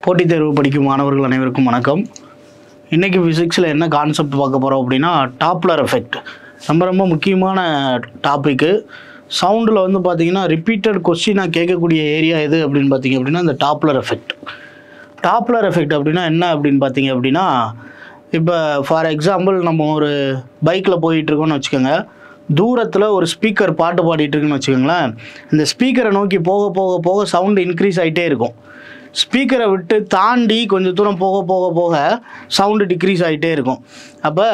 போட்டித் தேர்வு படிக்கும் மாணவர்கள் அனைவருக்கும் வணக்கம். இன்றைக்கி ஃபிசிக்ஸில் என்ன கான்செப்ட் பார்க்க போகிறோம் அப்படின்னா டாப்லர் எஃபெக்ட். ரொம்ப முக்கியமான டாப்பிக்கு. சவுண்டில் வந்து பார்த்திங்கன்னா ரிப்பீட்டட் கொஸ்டினாக கேட்கக்கூடிய ஏரியா எது அப்படின்னு பார்த்திங்க அப்படின்னா இந்த டாப்லர் எஃபெக்ட். டாப்லர் எஃபெக்ட் அப்படின்னா என்ன அப்படின்னு பார்த்திங்க அப்படின்னா, இப்போ ஃபார் எக்ஸாம்பிள் நம்ம ஒரு பைக்கில் போயிட்டுருக்கோன்னு வச்சுக்கோங்க. தூரத்தில் ஒரு ஸ்பீக்கர் பாட்டு பாடிட்டுருக்குன்னு வச்சுக்கோங்களேன். இந்த ஸ்பீக்கரை நோக்கி போக போக போக சவுண்டு இன்க்ரீஸ் ஆகிட்டே இருக்கும். ஸ்பீக்கரை விட்டு தாண்டி கொஞ்சம் தூரம் போக போக போக சவுண்டு டிக்ரீஸ் ஆகிட்டே இருக்கும். அப்போ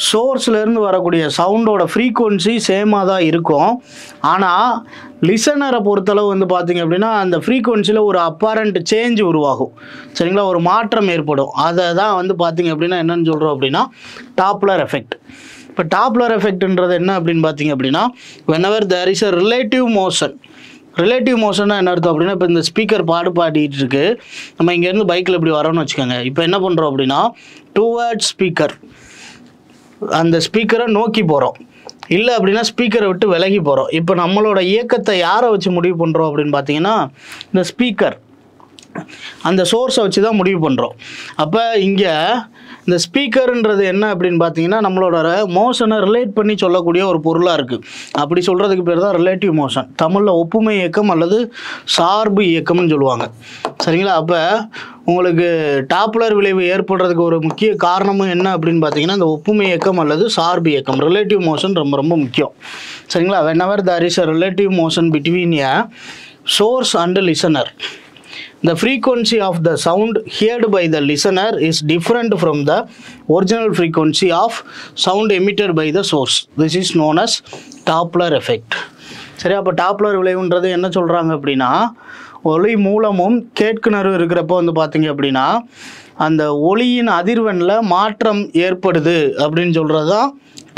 சோர்ஸ்லேருந்து வரக்கூடிய சவுண்டோட ஃப்ரீக்குவன்சி சேமாக தான் இருக்கும். ஆனால் லிசனரை பொறுத்தளவு வந்து பார்த்திங்க அப்படின்னா அந்த ஃப்ரீக்குவன்சியில் ஒரு அப்பரண்ட் சேஞ்ச் உருவாகும். சரிங்களா, ஒரு மாற்றம் ஏற்படும். அதை தான் வந்து பார்த்திங்க அப்படின்னா என்னென்னு சொல்கிறோம் அப்படின்னா டாப்லர் எஃபெக்ட். இப்போ டாப்லர் எஃபெக்ட்ன்றது என்ன அப்படின்னு பார்த்திங்க அப்படின்னா, whenever there is a relative motion. Relative மோஷன்னா என்ன அர்த்தம் அப்படின்னா, இப்போ இந்த ஸ்பீக்கர் பாடிட்டு இருக்கு, நம்ம இங்கேருந்து பைக்கில் இப்படி வரோன்னு வச்சுக்கோங்க. இப்போ என்ன பண்ணுறோம் அப்படின்னா டுவர்ட்ஸ் ஸ்பீக்கர், அந்த ஸ்பீக்கரை நோக்கி போகிறோம். இல்லை அப்படின்னா ஸ்பீக்கரை விட்டு விலகி போகிறோம். இப்போ நம்மளோட இயக்கத்தை யாரை வச்சு முடிவு பண்ணுறோம் அப்படின்னு பார்த்தீங்கன்னா இந்த ஸ்பீக்கர், அந்த சோர்ஸை வச்சு தான் முடிவு பண்ணுறோம். அப்போ இங்கே இந்த ஸ்பீக்கருன்றது என்ன அப்படின்னு பார்த்தீங்கன்னா நம்மளோட மோஷனை ரிலேட் பண்ணி சொல்லக்கூடிய ஒரு பொருளாக இருக்குது. அப்படி சொல்கிறதுக்கு பேர் தான் ரிலேட்டிவ் மோஷன். தமிழில் ஒப்புமை இயக்கம் அல்லது சார்பு இயக்கம்னு சொல்லுவாங்க. சரிங்களா, அப்போ உங்களுக்கு டாப்லர் விளைவு ஏற்படுறதுக்கு ஒரு முக்கிய காரணமும் என்ன அப்படின்னு பார்த்தீங்கன்னா இந்த ஒப்புமை இயக்கம் அல்லது சார்பு இயக்கம். ரிலேட்டிவ் மோஷன் ரொம்ப முக்கியம். சரிங்களா, whenever there is a relative motion between a source and listener, the frequency of the sound heard by the listener is different from the original frequency of sound emitted by the source. This is known as Doppler effect. சரி, அப்போ Doppler விளைவுன்றது என்ன சொல்கிறாங்க அப்படின்னா, ஒளி மூலமும் கேட்குணர்வு இருக்கிறப்போ வந்து பார்த்திங்க அப்படின்னா அந்த ஒளியின் அதிர்வெண்ணில் மாற்றம் ஏற்படுது அப்படின்னு சொல்கிறது தான்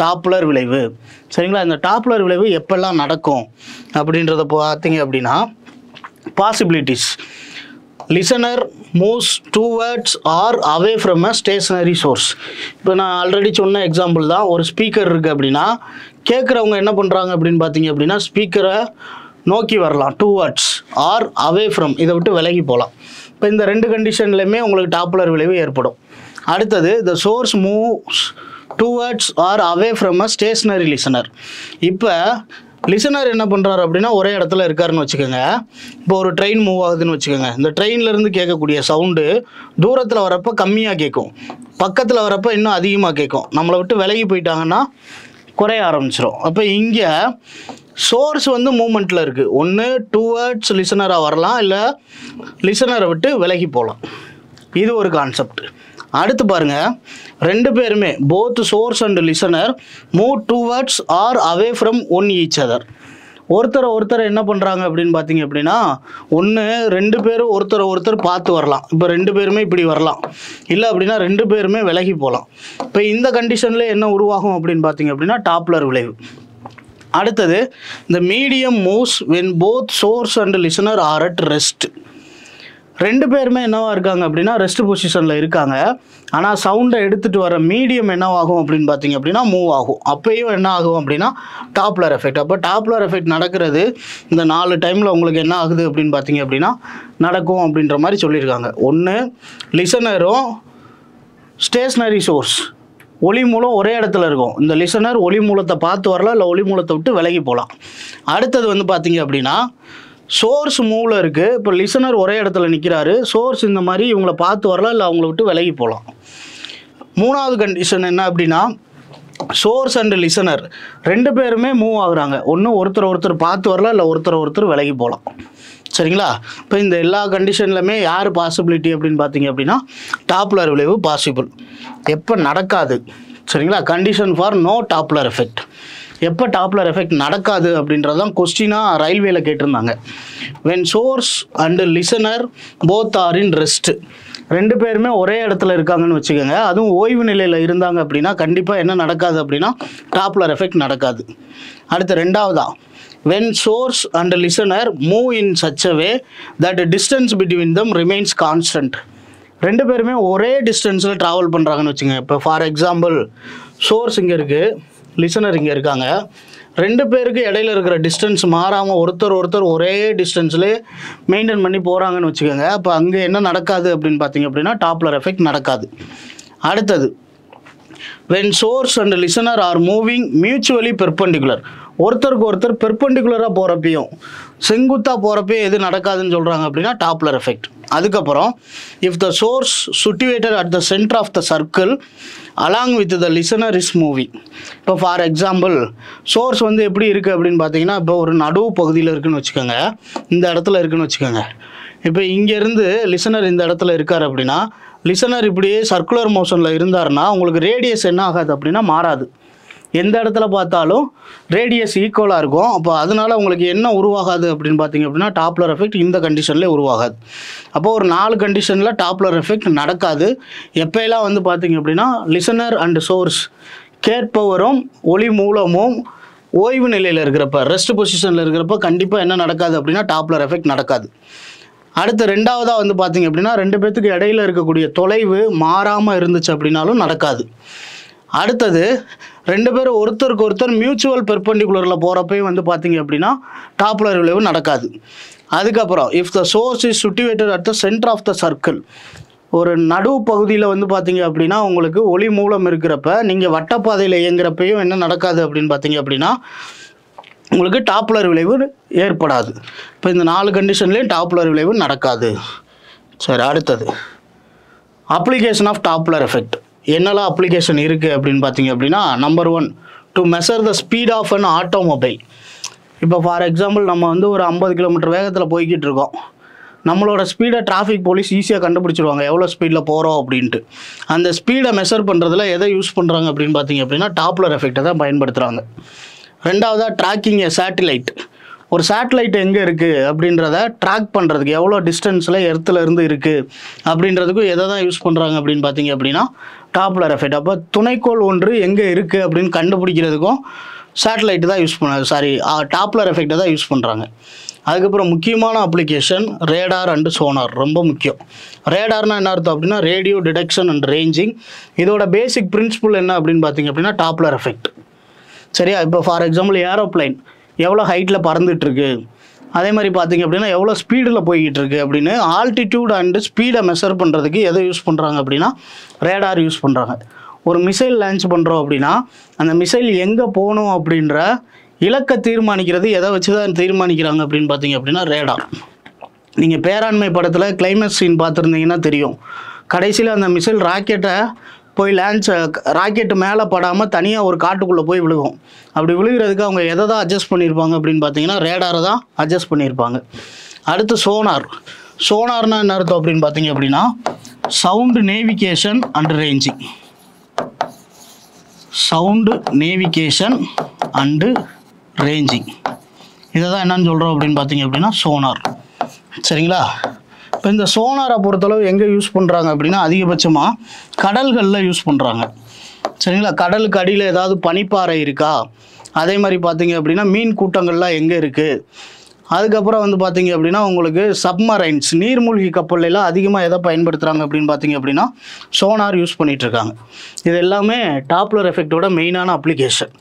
டாப்லர் விளைவு. சரிங்களா, இந்த டாப்லர் விளைவு எப்பெல்லாம் நடக்கும் அப்படின்றத பார்த்திங்க அப்படின்னா possibilities. Listener moves towards or away from a stationary source. இப்போ நான் ஆல்ரெடி சொன்ன எக்ஸாம்பிள் தான். ஒரு ஸ்பீக்கர் இருக்குது அப்படின்னா கேட்குறவங்க என்ன பண்ணுறாங்க அப்படின்னு பார்த்தீங்க அப்படின்னா ஸ்பீக்கரை நோக்கி வரலாம், டுவர்ட்ஸ் ஆர் அவே ஃப்ரம், இதை விட்டு விலகி போகலாம். இப்போ இந்த ரெண்டு கண்டிஷன்லையுமே உங்களுக்கு டாப்லர் விளைவு ஏற்படும். அடுத்தது the source moves towards or away from a stationary listener. இப்போ லிசனர் என்ன பண்ணுறாரு அப்படின்னா ஒரே இடத்துல இருக்காருன்னு வச்சுக்கோங்க. இப்போ ஒரு ட்ரெயின் மூவ் ஆகுதுன்னு வச்சுக்கோங்க. இந்த ட்ரெயின்லேருந்து கேட்கக்கூடிய சவுண்டு தூரத்தில் வரப்போ கம்மியாக கேட்கும், பக்கத்தில் வரப்போ இன்னும் அதிகமாக கேட்கும். நம்மளை விட்டு விலகி போயிட்டாங்கன்னா குறைய ஆரம்பிச்சிடும். அப்போ இங்கே சோர்ஸ் வந்து மூமெண்ட்டில் இருக்குது. ஒன்று டுவர்ட்ஸ் லிசனராக வரலாம், இல்லை லிசனரை விட்டு விலகி போகலாம். இது ஒரு கான்செப்ட். அடுத்து பாருங்கள், ரெண்டு பேருமே both source and listener move towards or away from one each other. ஒருத்தர் என்ன பண்ணுறாங்க அப்படின்னு பார்த்தீங்க அப்படின்னா ஒன்று ரெண்டு பேரும் ஒருத்தர் பார்த்து வரலாம். இப்போ ரெண்டு பேருமே இப்படி வரலாம், இல்லை அப்படின்னா ரெண்டு பேருமே விலகி போகலாம். இப்போ இந்த கண்டிஷனில் என்ன உருவாகும் அப்படின்னு பார்த்தீங்க அப்படின்னா டாப்லர் விளைவு. அடுத்தது இந்த medium moves when both source and listener are at rest. ரெண்டு பேருமே என்னவா இருக்காங்க அப்படின்னா ரெஸ்ட் பொசிஷனில் இருக்காங்க. ஆனால் சவுண்டை எடுத்துகிட்டு வர மீடியம் என்னவாகும் அப்படின்னு பார்த்தீங்க அப்படின்னா மூவ் ஆகும். அப்போயும் என்ன ஆகும் அப்படின்னா டாப்லர் எஃபெக்ட். அப்போ டாப்லர் எஃபெக்ட் நடக்கிறது இந்த 4 டைமில் உங்களுக்கு என்ன ஆகுது அப்படின்னு பார்த்தீங்க அப்படின்னா நடக்கும் அப்படின்ற மாதிரி சொல்லியிருக்காங்க. ஒன்று லிசனரும் ஸ்டேஷ்னரி சோர்ஸ் ஒளி மூலம் ஒரே இடத்துல இருக்கும். இந்த லிசனர் ஒளி மூலத்தை பார்த்து வரலாம், இல்லை ஒளி மூலத்தை விட்டு விலகி போகலாம். அடுத்தது வந்து பார்த்தீங்க அப்படின்னா சோர்ஸ் மூவில் இருக்குது. இப்போ லிசனர் ஒரே இடத்துல நிற்கிறாரு, சோர்ஸ் இந்த மாதிரி இவங்கள பார்த்து வரலாம், இல்லை அவங்கள விட்டு விலகி போகலாம். மூணாவது கண்டிஷன் என்ன அப்படின்னா சோர்ஸ் அண்ட் லிசனர் ரெண்டு பேருமே மூவ் ஆகுறாங்க. ஒன்று ஒருத்தர் பார்த்து வரலாம், இல்லை ஒருத்தர் விலகி போகலாம். சரிங்களா, இப்போ இந்த எல்லா கண்டிஷன்லையுமே யார் பாசிபிலிட்டி அப்படின்னு பார்த்தீங்க அப்படின்னா டாப்லர் விளைவு பாசிபிள். எப்போ நடக்காது, சரிங்களா, condition for no Doppler effect. எப்போ டாப்லர் எஃபெக்ட் நடக்காது அப்படின்றது தான் கொஸ்டினாக ரயில்வேல கேட்டிருந்தாங்க. When source and listener both are in rest. ரெண்டு பேருமே ஒரே இடத்துல இருக்காங்கன்னு வச்சுக்கோங்க, அதுவும் ஓய்வு நிலையில் இருந்தாங்க அப்படின்னா கண்டிப்பாக என்ன நடக்காது அப்படின்னா டாப்லர் எஃபெக்ட் நடக்காது. அடுத்து ரெண்டாவதா when source and listener move in such a way that distance between them remains constant. ரெண்டு பேருமே ஒரே டிஸ்டன்ஸில் ட்ராவல் பண்ணுறாங்கன்னு வச்சுங்க. இப்போ ஃபார் எக்ஸாம்பிள் சோர்ஸ் இங்கே இருக்குது, லிசனர் இங்கே இருக்காங்க. ரெண்டு பேருக்கு இடையில இருக்கிற டிஸ்டன்ஸ் மாறாமல் ஒருத்தர் ஒரே டிஸ்டன்ஸ்லேயே மெயின்டைன் பண்ணி போகிறாங்கன்னு வச்சுக்கோங்க. அப்போ அங்கே என்ன நடக்காது அப்படின்னு பார்த்தீங்க அப்படின்னா டாப்லர் எஃபெக்ட் நடக்காது. அடுத்தது when source and listener are moving mutually perpendicular, ஒருத்தருக்கு ஒருத்தர் பெர்பெண்டிகுலராக போகிறப்பையும் செங்குத்தாக போகிறப்பையும் எது நடக்காதுன்னு சொல்கிறாங்க அப்படின்னா டாப்லர் எஃபெக்ட். அதுக்கப்புறம் if the source situated at the centre of the circle along with the listener is moving. இப்போ ஃபார் எக்ஸாம்பிள் சோர்ஸ் வந்து எப்படி இருக்குது அப்படின்னு பார்த்தீங்கன்னா, இப்போ ஒரு நடுவு பகுதியில் இருக்குதுன்னு வச்சுக்கோங்க, இந்த இடத்துல இருக்குதுன்னு வச்சுக்கோங்க. இப்போ இங்கேருந்து லிசனர் இந்த இடத்துல இருக்கார் அப்படின்னா, லிசனர் இப்படியே சர்க்குலர் மோஷனில் இருந்தாருன்னா உங்களுக்கு ரேடியஸ் என்ன ஆகாது அப்படின்னா மாறாது. எந்த இடத்துல பார்த்தாலும் ரேடியஸ் ஈக்குவலாக இருக்கும். அப்போ அதனால் உங்களுக்கு என்ன உருவாகாது அப்படின்னு பார்த்தீங்க அப்படின்னா டாப்லர் எஃபெக்ட் இந்த கண்டிஷனில் உருவாகாது. அப்போது ஒரு 4 கண்டிஷனில் டாப்லர் எஃபெக்ட் நடக்காது. எப்போயெல்லாம் வந்து பார்த்தீங்க அப்படின்னா லிசனர் அண்ட் சோர்ஸ் கேட்பவரும் ஒளி மூலமும் ஓய்வு நிலையில் இருக்கிறப்ப, ரெஸ்ட் பொசிஷனில் இருக்கிறப்ப கண்டிப்பாக என்ன நடக்காது அப்படின்னா டாப்லர் எஃபெக்ட் நடக்காது. அடுத்து ரெண்டாவதாக வந்து பார்த்தீங்க அப்படின்னா 2 பேர்த்துக்கு இடையில இருக்கக்கூடிய தொலைவு மாறாமல் இருந்துச்சு அப்படின்னாலும் நடக்காது. அடுத்தது 2 பேரும் ஒருத்தருக்கு ஒருத்தர் மியூச்சுவல் பெர்பெண்டிகுலரில் போகிறப்பையும் வந்து பார்த்தீங்க அப்படின்னா டாப்லர் விளைவு நடக்காது. அதுக்கப்புறம் if the source is situated at the centre of the circle, ஒரு நடுவு பகுதியில் வந்து பார்த்தீங்க அப்படின்னா உங்களுக்கு ஒளி மூலம் இருக்கிறப்ப நீங்கள் வட்டப்பாதையில் இயங்குறப்பையும் என்ன நடக்காது அப்படின்னு பார்த்தீங்க அப்படின்னா உங்களுக்கு டாப்லர் விளைவு ஏற்படாது. இப்போ இந்த 4 கண்டிஷன்லேயும் டாப்லர் விளைவு நடக்காது. சரி, அடுத்தது அப்ளிகேஷன் ஆஃப் டாப்லர் எஃபெக்ட். என்னெல்லாம் அப்ளிகேஷன் இருக்குது அப்படின்னு பார்த்தீங்க அப்படின்னா, number 1 to measure the speed of an automobile. இப்போ ஃபார் எக்ஸாம்பிள் நம்ம வந்து ஒரு 50 கிலோமீட்டர் வேகத்தில் போய்கிட்டு இருக்கோம். நம்மளோட ஸ்பீடை டிராஃபிக் போலீஸ் ஈஸியாக கண்டுபிடிச்சிருவாங்க எவ்வளோ ஸ்பீடில் போகிறோம் அப்படின்ட்டு. அந்த ஸ்பீடை மெஷர் பண்ணுறதுல எதை யூஸ் பண்ணுறாங்க அப்படின்னு பார்த்தீங்க அப்படின்னா டாப்லர் எஃபெக்டை தான் பயன்படுத்துகிறாங்க. ரெண்டாவதாக ட்ராக்கிங் எ சேட்டிலைட். ஒரு சேட்டலைட் எங்கே இருக்குது அப்படின்றத ட்ராக் பண்ணுறதுக்கு எவ்வளோ டிஸ்டன்ஸில் எர்த்தில் இருந்து இருக்குது அப்படின்றதுக்கும் எதை தான் யூஸ் பண்ணுறாங்க அப்படின்னு பார்த்தீங்க அப்படின்னா டாப்லர் எஃபெக்ட். அப்போ துணைக்கோள் ஒன்று எங்கே இருக்குது அப்படின்னு கண்டுபிடிக்கிறதுக்கும் சேட்டலைட்டு தான் யூஸ் டாப்லர் எஃபெக்டை தான் யூஸ் பண்ணுறாங்க. அதுக்கப்புறம் முக்கியமான அப்ளிகேஷன் ரேடார் அண்டு சோனார், ரொம்ப முக்கியம். ரேடார்னால் என்ன அர்த்தம் அப்படின்னா ரேடியோ டிடெக்ஷன் அண்ட் ரேஞ்சிங். இதோட பேசிக் பிரின்சிபல் என்ன அப்படின்னு பார்த்தீங்க அப்படின்னா டாப்லர் எஃபெக்ட். சரியா? இப்போ ஃபார் எக்ஸாம்பிள் ஏரோப்ளைன் எவ்வளோ ஹைட்டில் பறந்துட்டுருக்கு, அதே மாதிரி பார்த்தீங்க அப்படின்னா எவ்வளோ ஸ்பீடில் போய்கிட்டு இருக்குது அப்படின்னு ஆல்டிடியூட் அண்டு ஸ்பீடை மெஷர் பண்ணுறதுக்கு எதை யூஸ் பண்ணுறாங்க அப்படின்னா ரேடார் யூஸ் பண்ணுறாங்க. ஒரு மிசைல் லான்ச் பண்ணுறோம் அப்படின்னா அந்த மிசைல் எங்கே போகணும் அப்படின்ற இலக்கை தீர்மானிக்கிறது எதை வச்சு தான் தீர்மானிக்கிறாங்க அப்படின்னு பார்த்தீங்க அப்படின்னா ரேடார். நீங்கள் பேராண்மை படத்தில் கிளைமேக்ஸ் சீன் பார்த்துருந்தீங்கன்னா தெரியும். கடைசியில் அந்த மிசைல் ராக்கெட்டு மேலே படாமல் தனியாக ஒரு காட்டுக்குள்ளே போய் விழுகும். அப்படி விழுகிறதுக்கு அவங்க எதை தான் அட்ஜஸ்ட் பண்ணியிருப்பாங்க அப்படின்னு பார்த்தீங்கன்னா ரேடாரை தான் அட்ஜஸ்ட் பண்ணியிருப்பாங்க. அடுத்து சோனார்னால் என்ன அர்த்தம் அப்படின்னு பார்த்தீங்க அப்படின்னா sound navigation and ranging. Sound navigation and ranging இதை தான் என்னன்னு சொல்கிறோம் அப்படின்னு பார்த்தீங்க அப்படின்னா சோனார். சரிங்களா? இப்போ இந்த சோனாரை பொறுத்தளவு எங்கே யூஸ் பண்ணுறாங்க அப்படின்னா அதிகபட்சமாக கடல்களில் யூஸ் பண்ணுறாங்க. சரிங்களா? கடலுக்கு அடியில் ஏதாவது பனிப்பாறை இருக்கா, அதே மாதிரி பார்த்தீங்க அப்படின்னா மீன் கூட்டங்கள்லாம் எங்கே இருக்குது, அதுக்கப்புறம் வந்து பார்த்தீங்க அப்படின்னா உங்களுக்கு சப்மரைன்ஸ் நீர்மூழ்கி கப்பல்லாம் அதிகமாக எதை பயன்படுத்துகிறாங்க அப்படின்னு பார்த்தீங்க அப்படின்னா சோனார் யூஸ் பண்ணிகிட்ருக்காங்க. இது எல்லாமே டாப்லர் எஃபெக்டோட மெயினான அப்ளிகேஷன்.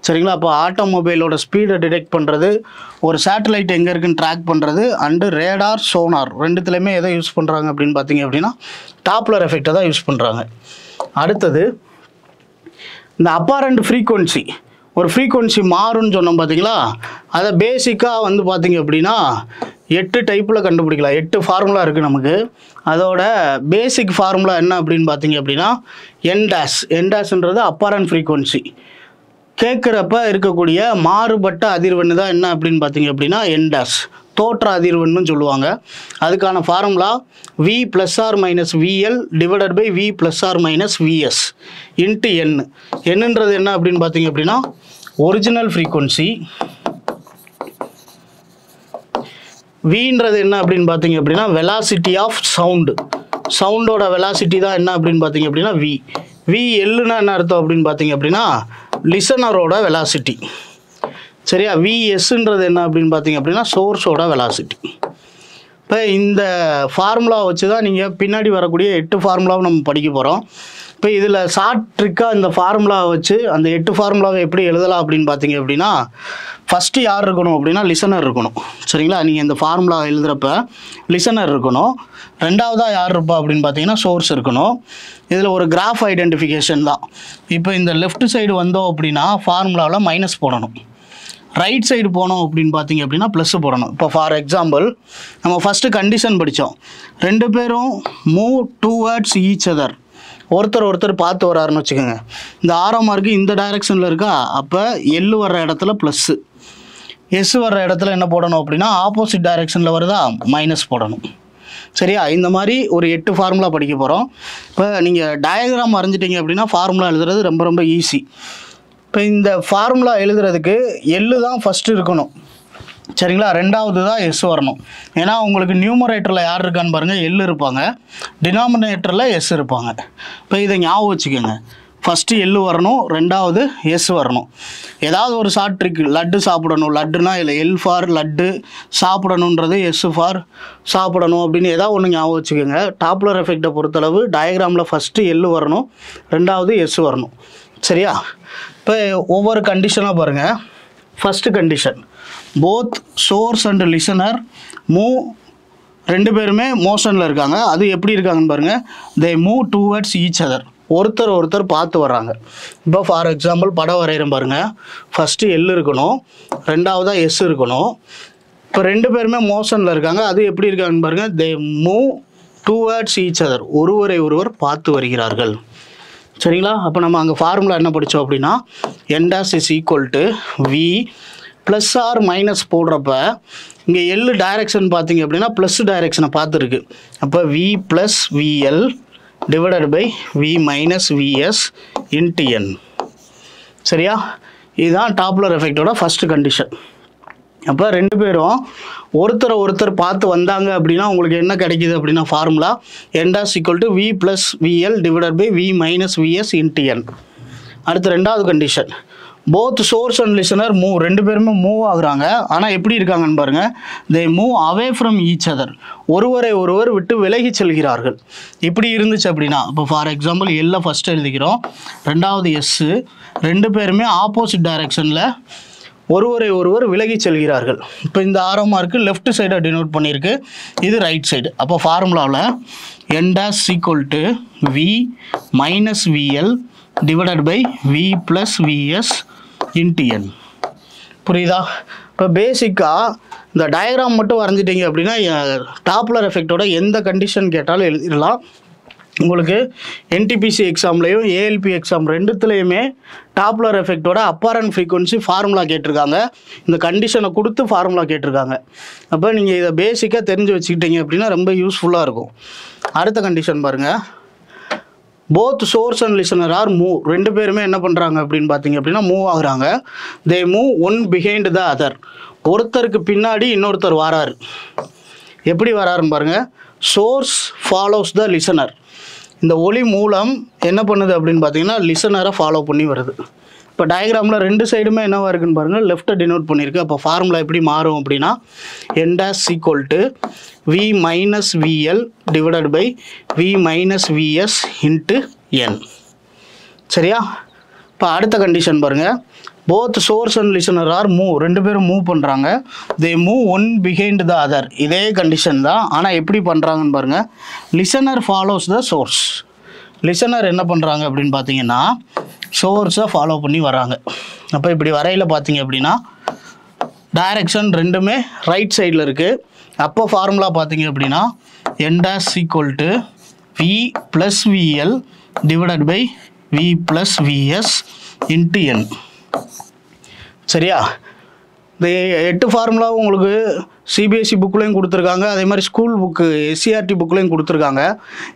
சரிங்களா? அப்போ ஆட்டோமொபைலோட ஸ்பீடை டிடெக்ட் பண்ணுறது, ஒரு சேட்டலைட் எங்கே இருக்குன்னு ட்ராக் பண்ணுறது, அண்டு ரேடார் சோனார் ரெண்டுத்துலேயுமே எதை யூஸ் பண்ணுறாங்க அப்படின்னு பார்த்தீங்க அப்படின்னா டாப்லர் எஃபெக்டை தான் யூஸ் பண்ணுறாங்க. அடுத்தது இந்த அப்பரண்ட் ஃப்ரீக்வன்சி. ஒரு ஃப்ரீக்வன்சி மாறும்னு சொன்னோம் பார்த்தீங்களா, அதை பேசிக்காக வந்து பார்த்தீங்க அப்படின்னா 8 டைப்பில் கண்டுபிடிக்கலாம். 8 ஃபார்முலா இருக்குது நமக்கு. அதோட பேசிக் ஃபார்முலா என்ன அப்படின்னு பார்த்தீங்க அப்படின்னா என்டாஸ்ன்றது அப்பரண்ட் ஃப்ரீக்வன்சி. கேட்குறப்ப இருக்கக்கூடிய மாறுபட்ட அதிர்வெண்ணு தான் என்ன அப்படின்னு பார்த்தீங்க அப்படின்னா என்டாஸ், தோற்ற அதிர்வெண்ணுன்னு சொல்லுவாங்க. அதுக்கான formula V ± VL divided by V ± VS into N. என்னன்றது என்ன அப்படின்னு பார்த்தீங்க அப்படின்னா ஒரிஜினல் ஃப்ரீக்வன்சி. Vன்றது என்ன அப்படின்னு பார்த்தீங்க அப்படின்னா வெலாசிட்டி ஆஃப் சவுண்டு. சவுண்டோட வெலாசிட்டி தான் என்ன அப்படின்னு பார்த்தீங்க அப்படின்னா VLனா என்ன அர்த்தம் அப்படின்னு பார்த்தீங்க அப்படின்னா லிசனரோட வெலாசிட்டி. சரியா? VSன்றது என்ன அப்படின்னு பார்த்தீங்க அப்படின்னா சோர்ஸோட வெலாசிட்டி. இப்போ இந்த ஃபார்முலா வச்சு தான் நீங்கள் பின்னாடி வரக்கூடிய 8 ஃபார்முலாவை நம்ம படிக்க போகிறோம். இப்போ இதில் ஷார்ட் ட்ரிக்காக இந்த ஃபார்முலா வச்சு அந்த 8 ஃபார்முலாவை எப்படி எழுதலாம் அப்படின்னு பார்த்தீங்க அப்படின்னா, ஃபஸ்ட்டு யார் இருக்கணும் அப்படின்னா லிசனர் இருக்கணும். சரிங்களா? நீங்கள் இந்த ஃபார்முலா எழுதுகிறப்ப லிசனர் இருக்கணும். ரெண்டாவதாக யார் இருப்பா அப்படின்னு பார்த்தீங்கன்னா சோர்ஸ் இருக்கணும். இதில் ஒரு கிராஃப் ஐடென்டிஃபிகேஷன் தான். இப்போ இந்த லெஃப்ட் சைடு வந்தோம் அப்படின்னா ஃபார்முலாவில் மைனஸ் போடணும். ரைட் சைடு போனோம் அப்படின்னு பார்த்தீங்க அப்படின்னா ப்ளஸ் போடணும். இப்போ ஃபார் எக்ஸாம்பிள் நம்ம ஃபஸ்ட்டு கண்டிஷன் படித்தோம். 2 பேரும் மூவ் டுவர்ட்ஸ் ஈச் அதர். ஒருத்தர் பார்த்து வராருன்னு வச்சுக்கோங்க. இந்த ஆரோ மார்க்கு இந்த டைரெக்ஷனில் இருக்கா, அப்போ எல் வர்ற இடத்துல ப்ளஸ்ஸு, எஸ் வர்ற இடத்துல என்ன போடணும் அப்படின்னா ஆப்போசிட் டைரெக்ஷனில் வருதா மைனஸ் போடணும். சரியா? இந்த மாதிரி ஒரு 8 ஃபார்முலா படிக்க போகிறோம். இப்போ நீங்கள் டயக்ராம் வரைஞ்சிட்டிங்க அப்படின்னா ஃபார்முலா எழுதுறது ரொம்ப ரொம்ப ஈஸி. இப்போ இந்த ஃபார்முலா எழுதுறதுக்கு எல்லு தான் ஃபஸ்ட்டு இருக்கணும். சரிங்களா? ரெண்டாவது தான் எஸ் வரணும். ஏன்னா உங்களுக்கு நியூமரேட்டரில் யார் இருக்கான்னு பாருங்கள், எல் இருப்பாங்க, டினாமினேட்டரில் எஸ் இருப்பாங்க. இப்போ இதை ஞாபகம் வச்சுக்கோங்க. ஃபஸ்ட்டு எல்லு வரணும், ரெண்டாவது எஸ் வரணும். ஏதாவது ஒரு ஷார்ட் ட்ரிக், லட்டு சாப்பிடணும், லட்டுனா இல்லை எல் ஃபார் லட்டு, சாப்பிடணுன்றது எஸ் ஃபார் சாப்பிடணும் அப்படின்னு ஏதாவது ஒன்று ஞாபகம் வச்சுக்கோங்க. டாப்லர் எஃபெக்டை பொறுத்தளவு டயக்ராமில் ஃபஸ்ட்டு எல்லு வரணும், ரெண்டாவது எஸ் வரணும். சரியா? இப்போ ஒவ்வொரு கண்டிஷனாக பாருங்கள். First condition, both source and listener move, 2 பேருமே மோஷனில் இருக்காங்க. அது எப்படி இருக்காங்கன்னு பாருங்கள். They move towards each other. ஒருத்தர் பார்த்து வர்றாங்க. இப்போ ஃபார் எக்ஸாம்பிள் படம் வரைகிறேன் பாருங்கள். ஃபஸ்ட்டு எல் இருக்கணும், ரெண்டாவதாக எஸ் இருக்கணும். இப்போ 2 பேருமே மோஷனில் இருக்காங்க. அது எப்படி இருக்காங்கன்னு பாருங்கள். They move towards each other. ஒருவரை பார்த்து வருகிறார்கள். சரிங்களா? அப்போ நம்ம அங்கே ஃபார்முலா என்ன படித்தோம் அப்படின்னா n dash is equal to v plus R minus போடுறப்ப இங்கே எல் டைரெக்ஷன் பார்த்தீங்க அப்படின்னா ப்ளஸ் டைரெக்ஷனை பார்த்துருக்கு. அப்போ v plus vl divided by v minus vs into n. சரியா? இதுதான் டாப்லர் எஃபெக்டோட ஃபஸ்ட்டு கண்டிஷன். அப்போ 2 பேரும் ஒருத்தர் பார்த்து வந்தாங்க அப்படின்னா உங்களுக்கு என்ன கிடைக்கிது அப்படின்னா formula n dash equal to v plus vl divided by v minus vs into n. அடுத்து ரெண்டாவது condition, both source and listener move. 2 பேருமே மூவ் ஆகுறாங்க. ஆனால் எப்படி இருக்காங்கன்னு பாருங்கள். They move away from each other. ஒருவர் விட்டு விலகி செல்கிறார்கள். இப்படி இருந்துச்சு அப்படின்னா இப்போ ஃபார் எக்ஸாம்பிள் எல்லை ஃபஸ்ட்டு எழுதிக்கிறோம், ரெண்டாவது எஸ்ஸு, 2 பேருமே ஆப்போசிட் டைரெக்ஷனில் ஒருவர் விலகி செல்கிறார்கள். இப்போ இந்த ஆரோ மார்க்கு லெஃப்ட் சைடை டினோட் பண்ணியிருக்கு, இது ரைட் சைடு. அப்போ ஃபார்முலாவில் n dash equal to v minus vl divided by v plus vs into n. புரியுதா? இப்போ பேசிக்காக இந்த டயக்ராம் மட்டும் வரைஞ்சிட்டிங்க அப்படின்னா டாப்லர் எஃபெக்டோட எந்த கண்டிஷன் கேட்டாலும் எழுதிடலாம். உங்களுக்கு NTPC எக்ஸாம்லேயும் ALP எக்ஸாம் ரெண்டுத்துலேயுமே டாப்லர் எஃபெக்டோட அப்பரண்ட் ஃப்ரீக்வன்சி ஃபார்முலா கேட்டிருக்காங்க. இந்த கண்டிஷனை கொடுத்து ஃபார்முலா கேட்டிருக்காங்க. அப்போ நீங்கள் இதை பேசிக்காக தெரிஞ்சு வச்சுக்கிட்டீங்க அப்படின்னா ரொம்ப யூஸ்ஃபுல்லாக இருக்கும். அடுத்த கண்டிஷன் பாருங்கள். Both source and listener are move. 2 பேருமே என்ன பண்ணுறாங்க அப்படின்னு பார்த்தீங்க அப்படின்னா மூவ் ஆகுறாங்க. They move one behind the other. ஒருத்தருக்கு பின்னாடி இன்னொருத்தர் வராரு. எப்படி வராருன்னு பாருங்கள். Source follows the listener. இந்த ஒளி மூலம் என்ன பண்ணுது அப்படின்னு பார்த்தீங்கன்னா லிசனரை ஃபாலோ பண்ணி வருது. இப்போ டயக்ராமில் 2 சைடுமே என்னவா இருக்குன்னு பாருங்கள், லெஃப்ட்டை டினோட் பண்ணியிருக்கு. அப்போ ஃபார்முலா எப்படி மாறும் அப்படின்னா n dash equal to v minus vl divided by v minus vs into n. சரியா? இப்போ அடுத்த கண்டிஷன் பாருங்கள். Both source and listener are move. 2 பேரும் மூவ் பண்ணுறாங்க. They move one behind the other. இதே கண்டிஷன் தான், ஆனால் எப்படி பண்ணுறாங்கன்னு பாருங்கள். Listener follows the source. Listener என்ன பண்ணுறாங்க அப்படின்னு பார்த்தீங்கன்னா சோர்ஸை ஃபாலோ பண்ணி வராங்க. அப்போ இப்படி வரையில் பார்த்தீங்க அப்படின்னா டைரெக்ஷன் ரெண்டுமே ரைட் சைடில் இருக்குது. அப்போ ஃபார்முலா பார்த்தீங்க அப்படின்னா n dash equal to v plus vl divided by v plus vs into n. சரியா? இந்த 8 ஃபார்முலாவும் உங்களுக்கு CBSE புக்லேயும் கொடுத்துருக்காங்க, அதே மாதிரி ஸ்கூல் புக்கு SCRT புக்லேயும் கொடுத்துருக்காங்க.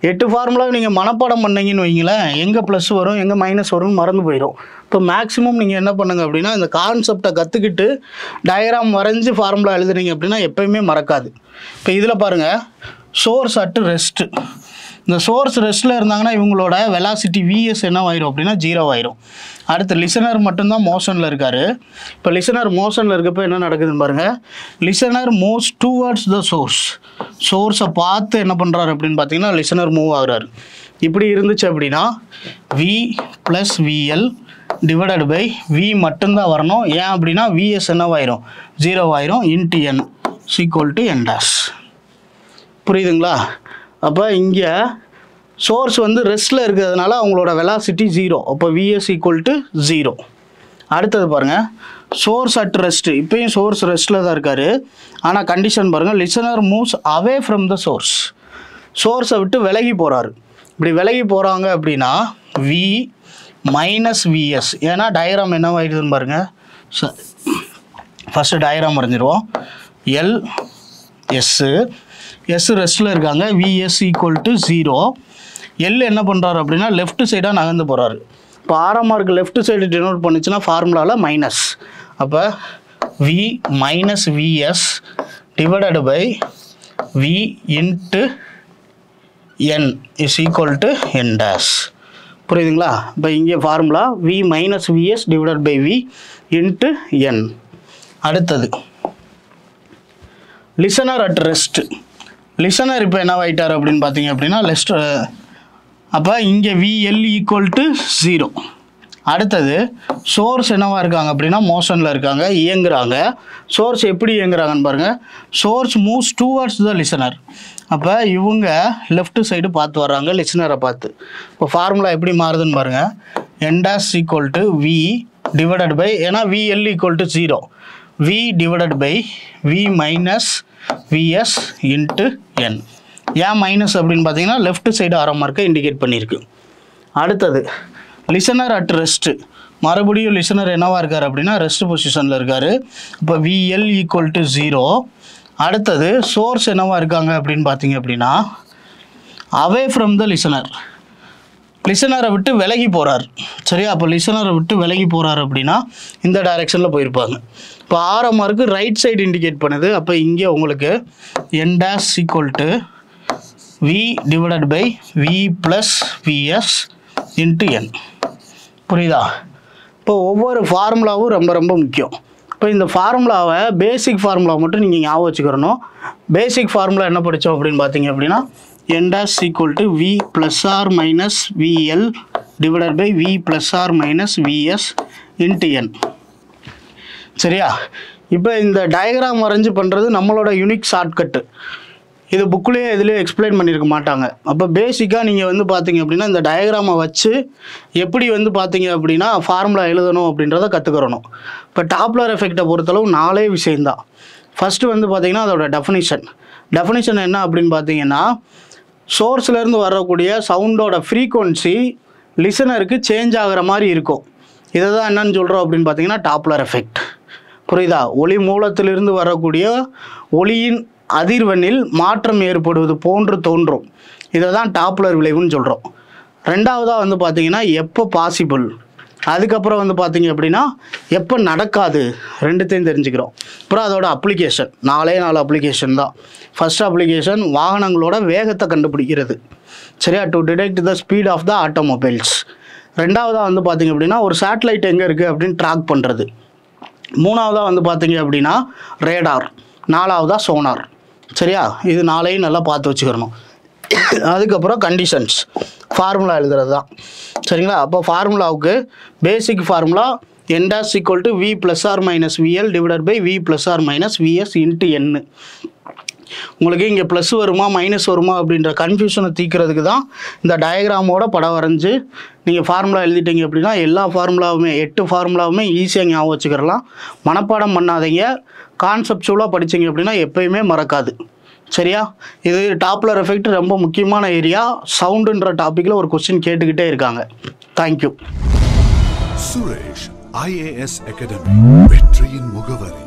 8 ஃபார்முலாவும் நீங்கள் மனப்பாடம் பண்ணிங்கன்னு வைங்களேன், எங்கே ப்ளஸ் வரும் எங்கே மைனஸ் வரும்னு மறந்து போயிடும். இப்போ மேக்ஸிமம் நீங்கள் என்ன பண்ணுங்கள் அப்படின்னா இந்த கான்செப்டை கற்றுக்கிட்டு டயக்ராம் வரைஞ்சி ஃபார்முலா எழுதுறீங்க அப்படின்னா எப்போயுமே மறக்காது. இப்போ இதில் பாருங்கள், சோர்ஸ் அட் ரெஸ்ட்டு. இந்த சோர்ஸ் ரெஸ்ட்டில் இருந்தாங்கன்னா இவங்களோட வெலாசிட்டி விஎஸ் என்ன ஆயிரும் அப்படின்னா 0 ஆயிரும். அடுத்து லிசனர் மட்டும்தான் மோஷனில் இருக்கார். இப்போ லிசனர் மோஷனில் இருக்கப்போ என்ன நடக்குதுன்னு பாருங்கள். லிசனர் மூவ்ஸ் டுவர்ட்ஸ் த சோர்ஸை பார்த்து என்ன பண்ணுறாரு அப்படின்னு பார்த்தீங்கன்னா லிசனர் மூவ் ஆகுறாரு. இப்படி இருந்துச்சு அப்படின்னா V plus VL divided by V மட்டும்தான் வரணும். ஏன் அப்படின்னா விஎஸ் என்னவாயிரும் 0 ஆயிரும் into N equal to N dash. புரியுதுங்களா? அப்போ இங்கே சோர்ஸ் வந்து ரெஸ்ட்டில் இருக்கிறதுனால அவங்களோட வெலாசிட்டி 0. அப்போ விஎஸ் ஈக்குவல் டு 0. அடுத்தது பாருங்கள், சோர்ஸ் அட் ரெஸ்ட்டு. இப்போயும் சோர்ஸ் ரெஸ்ட்டில் தான் இருக்கார். ஆனால் கண்டிஷன் பாருங்கள், listener moves away from the சோர்ஸை விட்டு விலகி போகிறாரு. இப்படி விலகி போகிறாங்க அப்படின்னா வி மைனஸ் விஎஸ். ஏன்னா டயக்ராம் என்ன ஆகிடுதுன்னு பாருங்கள். ஃபஸ்ட்டு டயக்ராம் வரைஞ்சிருவோம். எல் எஸ் ரெஸ்ட்டில் இருக்காங்க. VS equal to 0. எல் என்ன பண்ணுறாரு அப்படின்னா லெஃப்ட் சைடாக நகர்ந்து போகிறாரு. இப்போ ஆரமார்க்கு லெஃப்ட் சைடு டினோட் பண்ணிச்சுன்னா ஃபார்முலாவில் மைனஸ். அப்போ V minus VS divided by V into N is equal to N dash. புரியுதுங்களா? இப்போ இங்கே formula V minus VS divided by V into N. அடுத்தது லிசனர் அட் ரெஸ்ட். லிசனர் இப்போ என்ன ஆகிட்டார் அப்படின்னு பார்த்தீங்க அப்படின்னா அப்போ இங்கே விஎல் ஈக்குவல் டு 0. அடுத்தது சோர்ஸ் என்னவாக இருக்காங்க அப்படின்னா மோஷனில் இருக்காங்க, இயங்குறாங்க. சோர்ஸ் எப்படி இயங்குறாங்கன்னு பாருங்கள். Source moves towards the listener. அப்போ இவங்க லெஃப்ட் சைடு பார்த்து வர்றாங்க லிசனரை பார்த்து. இப்போ ஃபார்முலா எப்படி மாறுதுன்னு பாருங்கள். N dash equal to V divided by, ஏன்னா VL equal to 0, V divided by V minus VS into N. ஏன் மைனஸ் அப்படின்னு பார்த்தீங்கன்னா லெஃப்ட் சைடு ஆரமார்க்கை இண்டிகேட் பண்ணியிருக்கு. அடுத்தது லிசனர் அட் ரெஸ்ட்டு. மறுபடியும் லிசனர் என்னவாக இருக்கார் அப்படின்னா ரெஸ்ட் பொசிஷனில் இருக்கார். இப்போ விஎல் ஈக்குவல் டு 0. அடுத்தது சோர்ஸ் என்னவாக இருக்காங்க அப்படின்னு பார்த்தீங்க அப்படின்னா அவே ஃப்ரம் த லிசனரை விட்டு விலகி போகிறார். சரியா? அப்போ லிசனரை விட்டு விலகி போகிறார் அப்படின்னா இந்த டைரெக்ஷனில் போயிருப்பாங்க. இப்போ ஆரமார்க்கு ரைட் சைடு இண்டிகேட் பண்ணுது. அப்போ இங்கே உங்களுக்கு N dash equal to V divided by V plus VS into N. புரியுதா? இப்போ ஒவ்வொரு ஃபார்முலாவும் ரொம்ப ரொம்ப முக்கியம். இப்போ இந்த ஃபார்முலாவை பேசிக் ஃபார்முலா மட்டும் நீங்கள் ஞாபகம் வச்சுக்கிறணும். பேசிக் ஃபார்முலா என்ன படித்தோம் அப்படின்னு பார்த்தீங்க அப்படின்னா N dash equal to V plus R minus VL divided by V plus R minus VS into N. சரியா? இப்போ இந்த டயக்ராம் வரைஞ்சி பண்ணுறது நம்மளோட யூனிக் ஷார்ட்கட்டு. இது புக்குலேயே இதுலேயே எக்ஸ்பிளைன் பண்ணியிருக்க மாட்டாங்க. அப்போ பேசிக்காக நீங்கள் வந்து பார்த்தீங்க அப்படின்னா இந்த டயக்ராமை வச்சு எப்படி வந்து பார்த்தீங்க அப்படின்னா ஃபார்முலா எழுதணும் அப்படின்றத கற்றுக்கிறணும். இப்போ டாப்லர் எஃபெக்டை பொறுத்தளவு 4 விஷயந்தான். ஃபஸ்ட்டு வந்து பார்த்தீங்கன்னா அதோட டெஃபினிஷன் என்ன அப்படின்னு பார்த்தீங்கன்னா சோர்ஸ்லேருந்து வரக்கூடிய சவுண்டோட ஃப்ரீக்குவன்சி லிசனருக்கு சேஞ்ச் ஆகிற மாதிரி இருக்கும். இதை தான் என்னன்னு சொல்கிறோம் அப்படின்னு பார்த்தீங்கன்னா டாப்லர் எஃபெக்ட். புரியுதா? ஒளி மூலத்திலிருந்து வரக்கூடிய ஒளியின் அதிர்வெண்ணில் மாற்றம் ஏற்படுவது போன்று தோன்றும். இதை தான் டாப்லர் விளைவுன்னு சொல்கிறோம். ரெண்டாவதாக வந்து பார்த்தீங்கன்னா எப்போ பாசிபிள், அதுக்கப்புறம் வந்து பார்த்தீங்க அப்படின்னா எப்போ நடக்காது, ரெண்டுத்தையும் தெரிஞ்சுக்கிறோம். அப்புறம் அதோட அப்ளிகேஷன் 4 அப்ளிகேஷன் தான். ஃபஸ்ட் அப்ளிகேஷன் வாகனங்களோட வேகத்தை கண்டுபிடிக்கிறது. சரியா? To detect the speed of the automobiles. ரெண்டாவதாக வந்து பார்த்தீங்க அப்படின்னா ஒரு சேட்டலைட் எங்கே இருக்குது அப்படின்னு ட்ராக் பண்ணுறது. மூணாவதாக வந்து பார்த்தீங்க அப்படின்னா ரேடார். நாலாவதாக சோனார். சரியா? இது 4ஐயும் நல்லா பார்த்து வச்சுக்கிறணும். அதுக்கப்புறம் கண்டிஷன்ஸ் ஃபார்முலா எழுதுறது தான். சரிங்களா? அப்போ ஃபார்முலாவுக்கு basic formula N dash equal to V plus R minus VL divided by V plus R minus VS into N. உங்களுக்கு இங்கே ப்ளஸ் வருமா மைனஸ் வருமா அப்படின்ற கன்ஃபியூஷனை தீர்க்கிறதுக்கு தான் இந்த டயக்ராமோட படம் வரைஞ்சி நீங்கள் ஃபார்முலா எழுதிட்டீங்க அப்படின்னா எல்லா ஃபார்முலாவுமே 8 ஃபார்முலாவுமே ஈஸியாக ஞாபகம் வச்சுக்கிறலாம். மனப்பாடம் பண்ணாதீங்க. கான்செப்சுவலாக படித்தீங்க அப்படின்னா எப்பயுமே மறக்காது. சரியா? இது டாப்லர் எஃபெக்ட் ரொம்ப முக்கியமான ஏரியா. சவுண்டுன்ற டாப்பிக்கில் ஒரு கொஸ்டின் கேட்டுக்கிட்டே இருக்காங்க. தேங்க்யூ. சுரேஷ் IAS அகாடமி வெற்றியின் முகவரி.